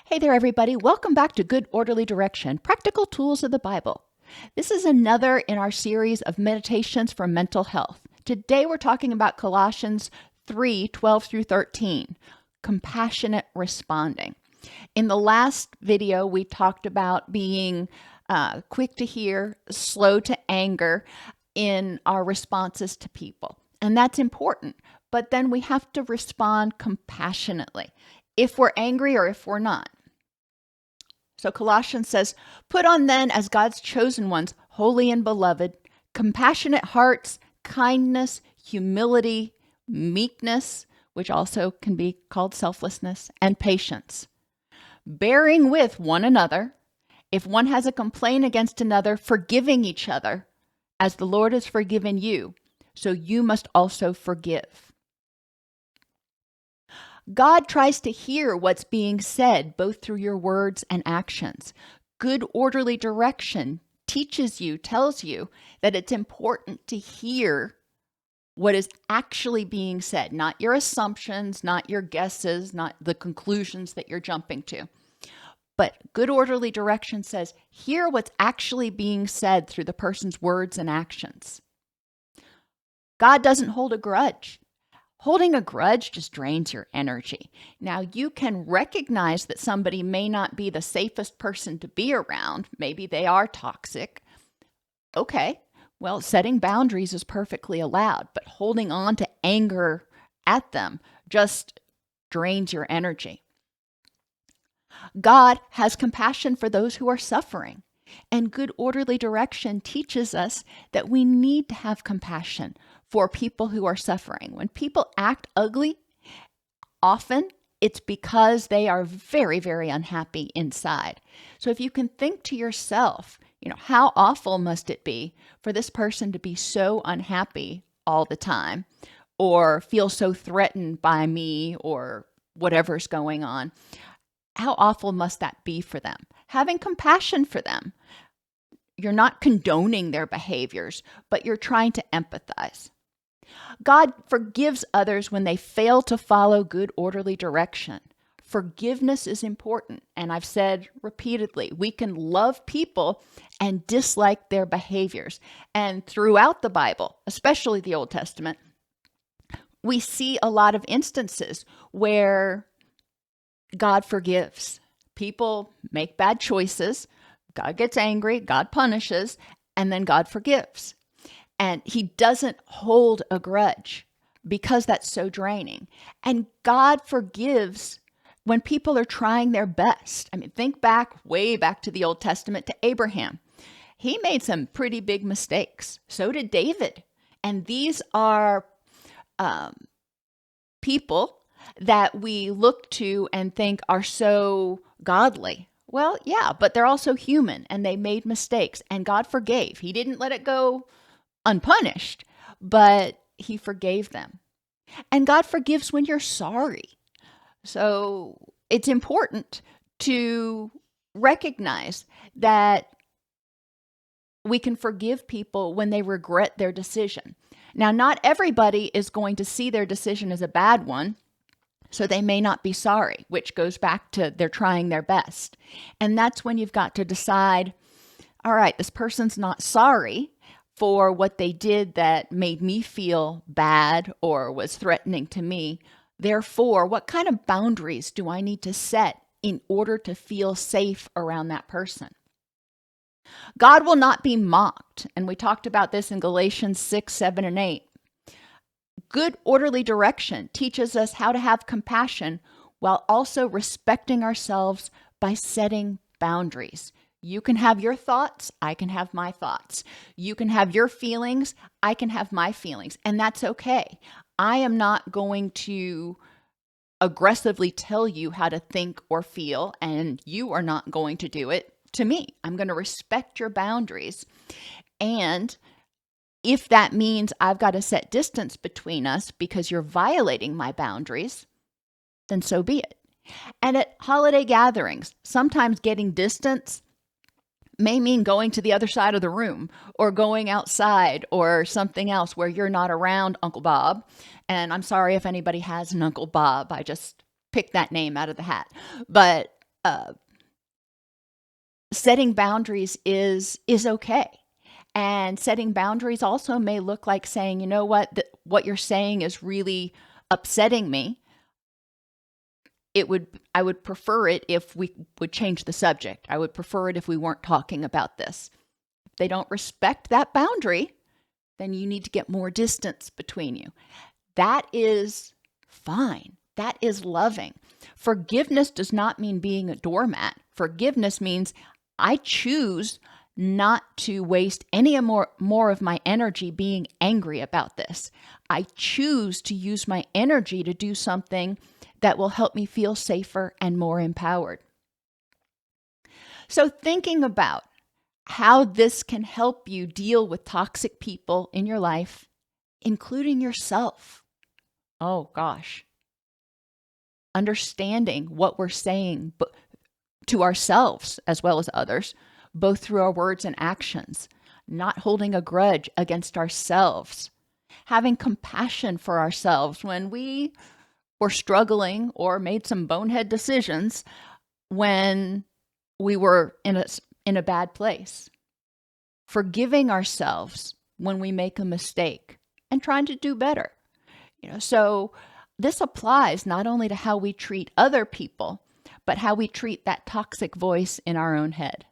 Hey there, everybody. Welcome back to Good Orderly Direction, Practical Tools of the Bible. This is another in our series of meditations for mental health. Today we're talking about Colossians 3:12 through 13, compassionate responding. In the last video, we talked about being quick to hear, slow to anger in our responses to people. And that's important. But then we have to respond compassionately if we're angry or if we're not. So Colossians says, put on then as God's chosen ones, holy and beloved, compassionate hearts, kindness, humility, meekness, which also can be called selflessness, and patience, bearing with one another. If one has a complaint against another, forgiving each other, as the Lord has forgiven you, so you must also forgive. God tries to hear what's being said, both through your words and actions. Good orderly direction teaches you, tells you that it's important to hear what is actually being said, not your assumptions, not your guesses, not the conclusions that you're jumping to. But good orderly direction says, hear what's actually being said through the person's words and actions. God doesn't hold a grudge. Holding a grudge just drains your energy. Now, you can recognize that somebody may not be the safest person to be around. Maybe they are toxic. Okay, well, setting boundaries is perfectly allowed, but holding on to anger at them just drains your energy. God has compassion for those who are suffering, and good orderly direction teaches us that we need to have compassion for people who are suffering. When people act ugly, often it's because they are very, very unhappy inside. So if you can think to yourself, how awful must it be for this person to be so unhappy all the time, or feel so threatened by me or whatever's going on? How awful must that be for them? Having compassion for them. You're not condoning their behaviors, but you're trying to empathize. God forgives others when they fail to follow good orderly direction. Forgiveness is important, and I've said repeatedly, we can love people and dislike their behaviors. And throughout the Bible, especially the Old Testament, we see a lot of instances where God forgives. People make bad choices, God gets angry, God punishes, and then God forgives. And he doesn't hold a grudge because that's so draining. And God forgives when people are trying their best. I mean, think way back to the Old Testament to Abraham. He made some pretty big mistakes. So did David. And these are people that we look to and think are so godly. Well, yeah, but they're also human and they made mistakes and God forgave. He didn't let it go unpunished, but he forgave them. And God forgives when you're sorry. So it's important to recognize that we can forgive people when they regret their decision. Now, not everybody is going to see their decision as a bad one, so they may not be sorry, which goes back to they're trying their best. And that's when you've got to decide, all right, this person's not sorry for what they did that made me feel bad or was threatening to me. Therefore, what kind of boundaries do I need to set in order to feel safe around that person? God will not be mocked. And we talked about this in Galatians 6, 7, and 8. Good orderly direction teaches us how to have compassion while also respecting ourselves by setting boundaries. You can have your thoughts, I can have my thoughts. You can have your feelings, I can have my feelings, and that's okay. I am not going to aggressively tell you how to think or feel, and you are not going to do it to me. I'm going to respect your boundaries. And if that means I've got to set distance between us because you're violating my boundaries, then so be it. And at holiday gatherings, sometimes getting distance may mean going to the other side of the room or going outside or something else where you're not around Uncle Bob. And I'm sorry if anybody has an Uncle Bob. I just picked that name out of the hat. But uh, setting boundaries is okay. And setting boundaries also may look like saying, you know what, what you're saying is really upsetting me. I would prefer it if we would change the subject. I would prefer it if we weren't talking about this. If they don't respect that boundary, then you need to get more distance between you. That is fine. That is loving. Forgiveness does not mean being a doormat. Forgiveness means I choose not to waste any more of my energy being angry about this. I choose to use my energy to do something that will help me feel safer and more empowered. So thinking about how this can help you deal with toxic people in your life, including yourself. Oh gosh. Understanding what we're saying to ourselves as well as others, both through our words and actions, not holding a grudge against ourselves, having compassion for ourselves when we were struggling or made some bonehead decisions when we were in a bad place, forgiving ourselves when we make a mistake and trying to do better. So this applies not only to how we treat other people, but how we treat that toxic voice in our own head.